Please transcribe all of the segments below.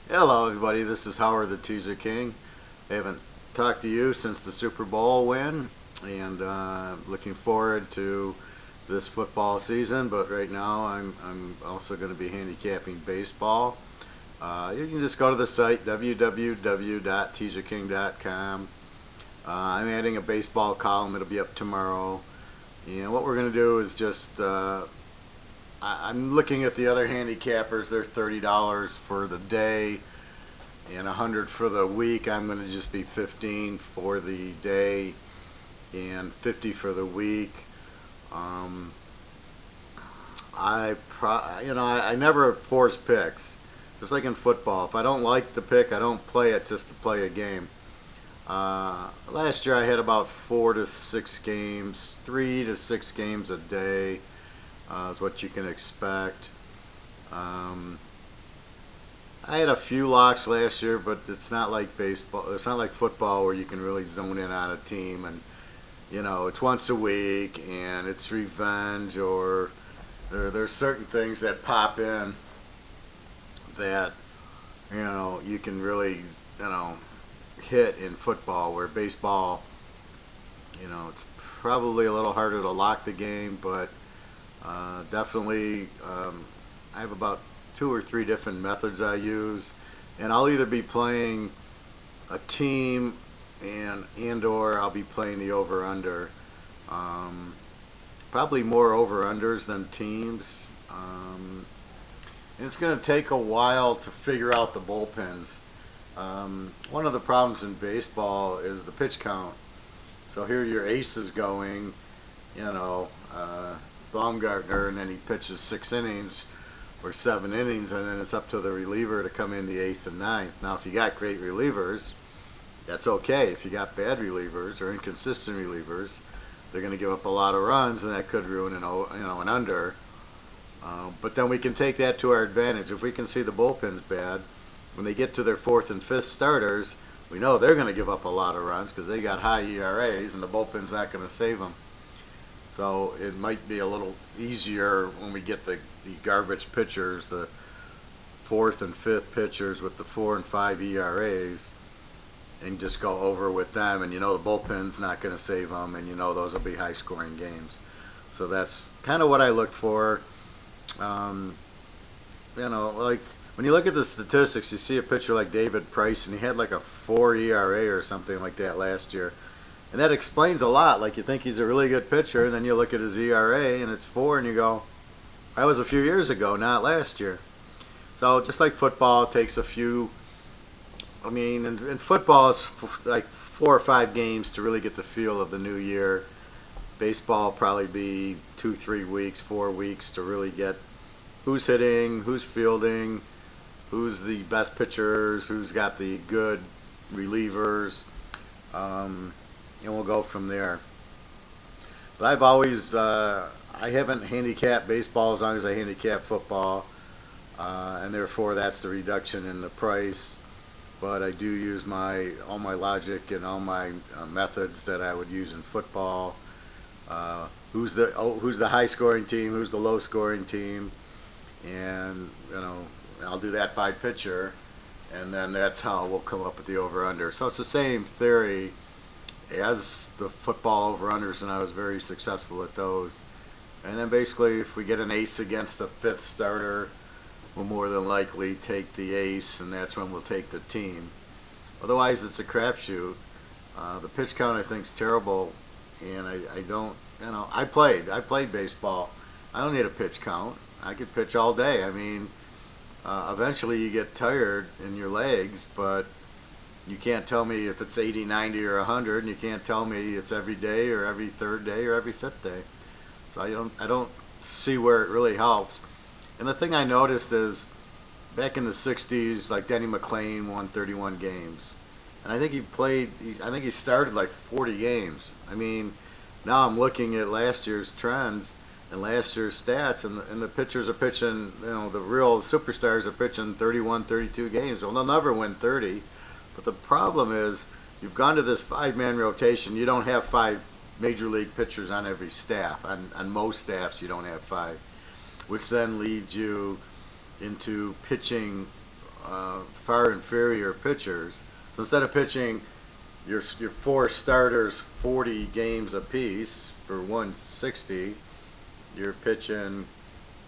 Hello everybody, this is Howard the Teaser King. I haven't talked to you since the Super Bowl win, and looking forward to this football season, but right now I'm also going to be handicapping baseball. You can just go to the site www.teaserking.com. I'm adding a baseball column, it'll be up tomorrow, and what we're going to do is just I'm looking at the other handicappers. They're $30 for the day and 100 for the week. I'm going to just be 15 for the day and 50 for the week. I never force picks. Just like in football, if I don't like the pick, I don't play it just to play a game. Last year I had about 4 to 6 games, 3 to 6 games a day. Is what you can expect. Um, I had a few locks last year, but it's not like baseball. It's not like football where you can really zone in on a team and it's once a week and it's revenge, or there's certain things that pop in that you can really hit in football, where baseball it's probably a little harder to lock the game, but definitely, I have about 2 or 3 different methods I use, and I'll either be playing a team and or I'll be playing the over/under. Um, Probably more over/unders than teams, and it's going to take a while to figure out the bullpens. One of the problems in baseball is the pitch count. So here your ace is going, you know. Baumgartner, and then he pitches 6 innings or 7 innings, and then it's up to the reliever to come in the 8th and 9th. Now, if you got great relievers, that's okay. If you got bad relievers or inconsistent relievers, they're going to give up a lot of runs, and that could ruin an under. But then we can take that to our advantage. If we can see the bullpen's bad, when they get to their 4th and 5th starters, we know they're going to give up a lot of runs because they got high ERAs, and the bullpen's not going to save them. So it might be a little easier when we get the garbage pitchers, the 4th and 5th pitchers with the 4 and 5 ERAs, and just go over with them. And the bullpen's not going to save them, and those will be high-scoring games. So that's kind of what I look for. Like when you look at the statistics, you see a pitcher like David Price, and he had like a 4 ERA or something like that last year. And that explains a lot. Like, you think he's a really good pitcher, and then you look at his ERA, and it's 4, and you go, that was a few years ago, not last year. So just like football, it takes a few. I mean, in football, it's like 4 or 5 games to really get the feel of the new year. Baseball probably be 2, 3 weeks, 4 weeks to really get who's hitting, who's fielding, who's the best pitchers, who's got the good relievers. And we'll go from there. But I haven't handicapped baseball as long as I handicap football, and therefore that's the reduction in the price. But I do use all my logic and all my methods that I would use in football. Who's the high scoring team? Who's the low scoring team? And I'll do that by pitcher, and then that's how we'll come up with the over under. So it's the same theory as the football over-unders, and I was very successful at those. And then basically, if we get an ace against the 5th starter, we'll more than likely take the ace, and that's when we'll take the team. Otherwise, it's a crapshoot. The pitch count, I think, is terrible, and I don't, I played baseball. I don't need a pitch count. I could pitch all day. I mean, eventually you get tired in your legs, but you can't tell me if it's 80, 90, or 100, and you can't tell me it's every day or every 3rd day or every 5th day. So I don't see where it really helps. And the thing I noticed is, back in the 60s, like Denny McClain won 31 games. And I think he started like 40 games. I mean, now I'm looking at last year's trends and last year's stats, and the pitchers are pitching, the real superstars are pitching 31, 32 games. Well, they'll never win 30. But the problem is, you've gone to this 5-man rotation. You don't have 5 major league pitchers on every staff. On most staffs, you don't have 5, which then leads you into pitching far inferior pitchers. So instead of pitching your four starters 40 games apiece for 160, you're pitching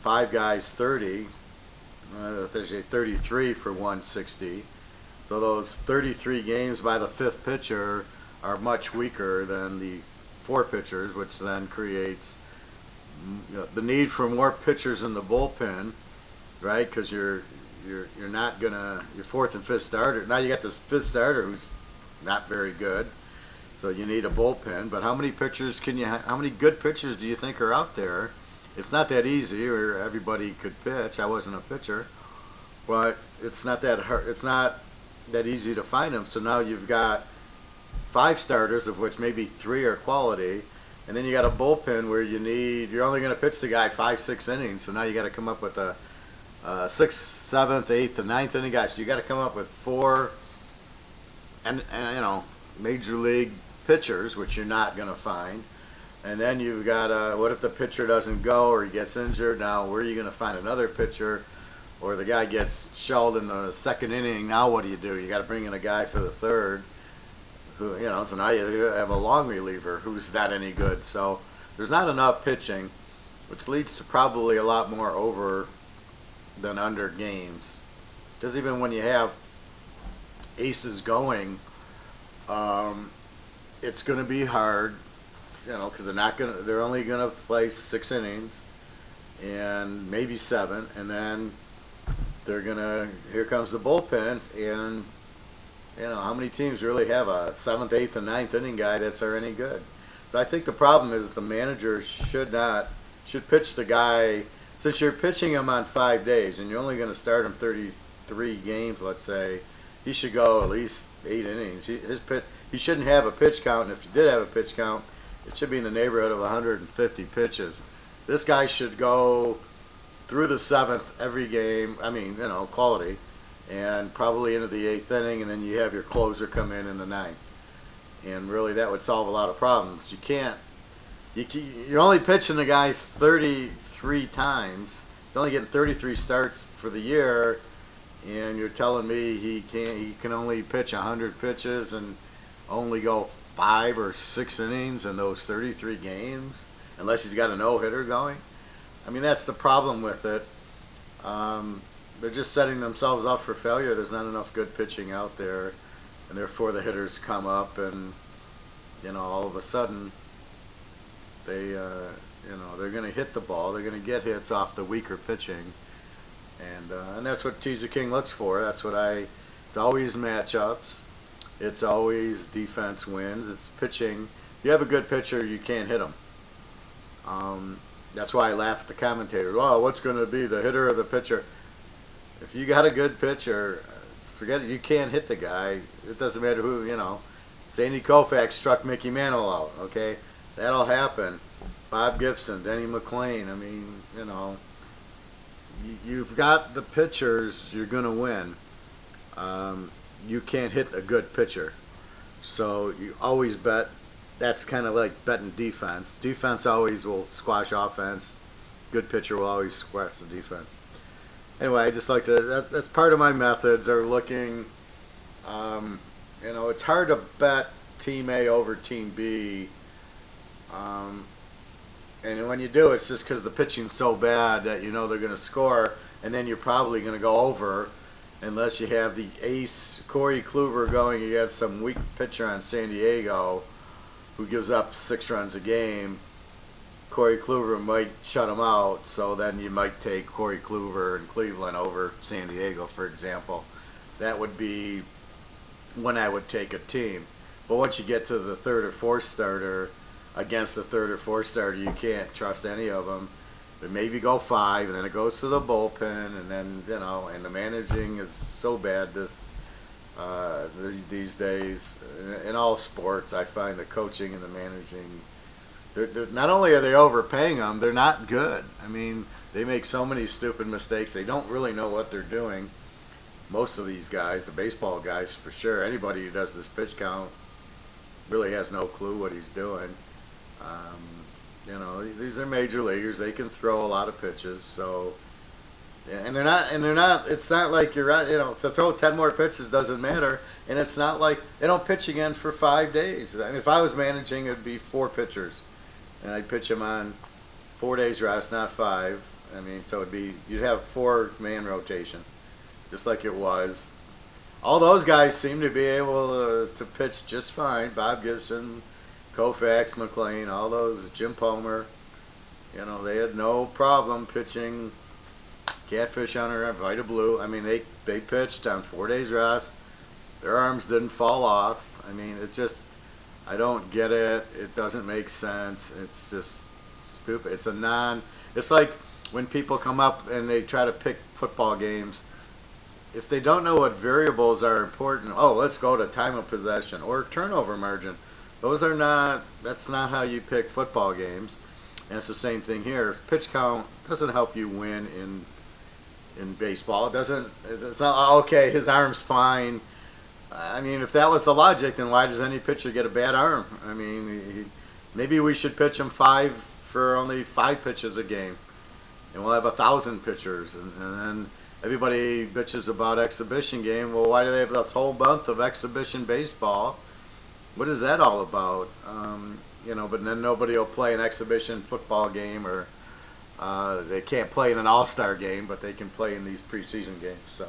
five guys 30, there's 33 for 160. So those 33 games by the fifth pitcher are much weaker than the four pitchers, which then creates the need for more pitchers in the bullpen, right? Because you're not gonna your fourth and fifth starter. Now you got this fifth starter who's not very good, so you need a bullpen. But how many pitchers can you? How many good pitchers do you think are out there? It's not that easy, or everybody could pitch. I wasn't a pitcher, but it's not that hard. It's not that easy to find them. So now you've got five starters, of which maybe three are quality, and then you got a bullpen where you're only going to pitch the guy 5-6 innings. So now you got to come up with a sixth, seventh, eighth, and ninth inning guys. So you got to come up with four, and major league pitchers, which you're not going to find. And then you've got what if the pitcher doesn't go or he gets injured? Now where are you going to find another pitcher? Or the guy gets shelled in the second inning. Now what do? You got to bring in a guy for the third. Who so now you have a long reliever who's not any good. So there's not enough pitching, which leads to probably a lot more over than under games. Because even when you have aces going, it's going to be hard. Because they're only going to play 6 innings and maybe 7, and then here comes the bullpen, and how many teams really have a 7th, 8th, and 9th inning guy that's any good? So I think the problem is the manager should pitch the guy, since you're pitching him on 5 days and you're only going to start him 33 games, let's say, he should go at least 8 innings. He shouldn't have a pitch count, and if he did have a pitch count, it should be in the neighborhood of 150 pitches. This guy should go through the 7th every game. I mean, quality, and probably into the 8th inning, and then you have your closer come in the 9th. And really, that would solve a lot of problems. You're only pitching the guy 33 times. He's only getting 33 starts for the year, and you're telling me he can only pitch 100 pitches and only go 5 or 6 innings in those 33 games, unless he's got a no-hitter going. I mean, that's the problem with it. They're just setting themselves up for failure. There's not enough good pitching out there, and therefore the hitters come up, and all of a sudden they're going to hit the ball. They're going to get hits off the weaker pitching, and that's what TEASERKING looks for. It's always matchups. It's always defense wins. It's pitching. If you have a good pitcher, you can't hit him. That's why I laugh at the commentators. Oh, what's going to be, the hitter or the pitcher? If you got a good pitcher, forget it. You can't hit the guy. It doesn't matter who, Sandy Koufax struck Mickey Mantle out, okay? That'll happen. Bob Gibson, Denny McClain. I mean, you've got the pitchers, you're going to win. You can't hit a good pitcher. So you always bet. That's kind of like betting defense. Defense always will squash offense. Good pitcher will always squash the defense. Anyway, I just like to, that's part of my methods are looking, it's hard to bet Team A over Team B. And when you do, it's just because the pitching's so bad that they're going to score, and then you're probably going to go over. Unless you have the ace Corey Kluber going against some weak pitcher on San Diego who gives up 6 runs a game, Corey Kluber might shut him out, so then you might take Corey Kluber in Cleveland over San Diego, for example. That would be when I would take a team. But once you get to the third or fourth starter, against the third or fourth starter, you can't trust any of them. But maybe go 5, and then it goes to the bullpen, and then and the managing is so bad these days. In all sports, I find the coaching and the managing. They're not only are they overpaying them, they're not good. I mean, they make so many stupid mistakes. They don't really know what they're doing. Most of these guys, the baseball guys for sure. Anybody who does this pitch count really has no clue what he's doing. These are major leaguers. They can throw a lot of pitches, so And they're not. It's not like you're right. To throw 10 more pitches doesn't matter. And it's not like they don't pitch again for 5 days. I mean, if I was managing, it'd be 4 pitchers, and I'd pitch them on 4 days rest, not 5. I mean, so you'd have 4-man rotation, just like it was. All those guys seem to be able to pitch just fine. Bob Gibson, Koufax, McLean, all those, Jim Palmer. They had no problem pitching Catfish Hunter, Vita Blue. I mean, they pitched on 4 days rest. Their arms didn't fall off. I mean, it's just, I don't get it. It doesn't make sense. It's just stupid. It's like when people come up and they try to pick football games. If they don't know what variables are important, let's go to time of possession or turnover margin. That's not how you pick football games. And it's the same thing here. Pitch count doesn't help you win in baseball. It's not, okay, his arm's fine. I mean, if that was the logic, then why does any pitcher get a bad arm? I mean, maybe we should pitch him for only 5 pitches a game, and we'll have 1,000 pitchers, and then everybody bitches about exhibition game. Well, why do they have this whole month of exhibition baseball? What is that all about? But then nobody will play an exhibition football game, or they can't play in an all-star game, but they can play in these preseason games. So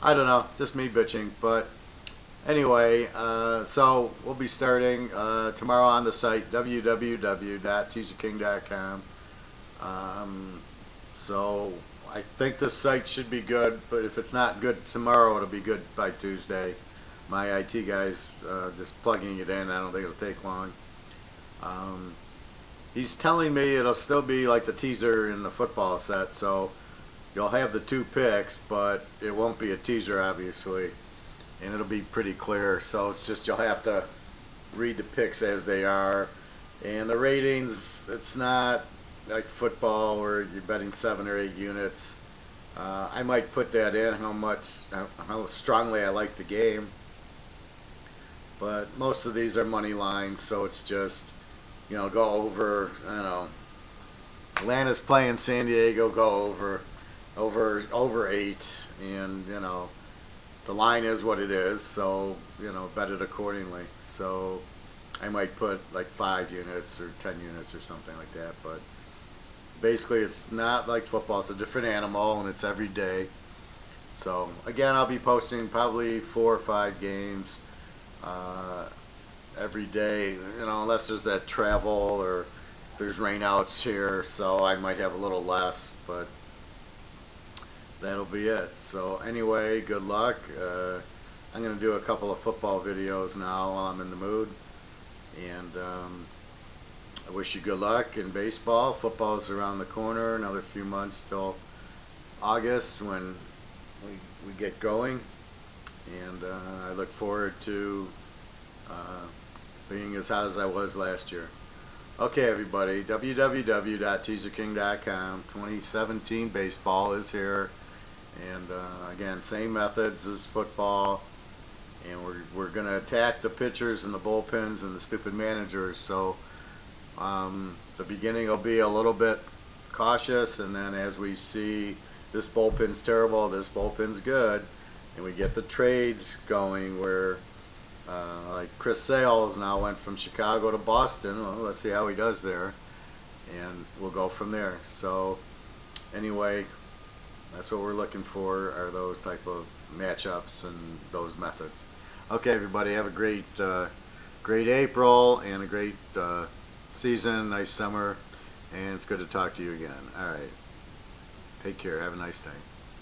I don't know, just me bitching. But anyway, so we'll be starting tomorrow on the site, www.teaserking.com. So I think this site should be good, but if it's not good tomorrow, it'll be good by Tuesday. My IT guy's just plugging it in. I don't think it'll take long. He's telling me it'll still be like the teaser in the football set, so you'll have the 2 picks, but it won't be a teaser, obviously, and it'll be pretty clear. So it's just you'll have to read the picks as they are, and the ratings. It's not like football where you're betting 7 or 8 units. I might put that in, how strongly I like the game, but most of these are money lines, so it's just, go over. I don't know, Atlanta's playing San Diego, go over 8, and the line is what it is, so bet it accordingly. So I might put like 5 units or 10 units or something like that, but basically it's not like football. It's a different animal, and it's every day. So again, I'll be posting probably 4 or 5 games every day, unless there's that travel or there's rainouts here, so I might have a little less, but that'll be it. So anyway, good luck. I'm going to do a couple of football videos now while I'm in the mood, and I wish you good luck in baseball. Football's around the corner, another few months till August when we get going, and I look forward to being as hot as I was last year. Okay, everybody, www.teaserking.com. 2017 baseball is here, and again, same methods as football, and we're going to attack the pitchers and the bullpens and the stupid managers. So the beginning will be a little bit cautious, and then as we see this bullpen's terrible, this bullpen's good, and we get the trades going where like Chris Sales now went from Chicago to Boston. Well, let's see how he does there, and we'll go from there. So anyway, that's what we're looking for, are those type of matchups and those methods. Okay, everybody, have a great April and a great season, nice summer, and it's good to talk to you again. All right, take care, have a nice day.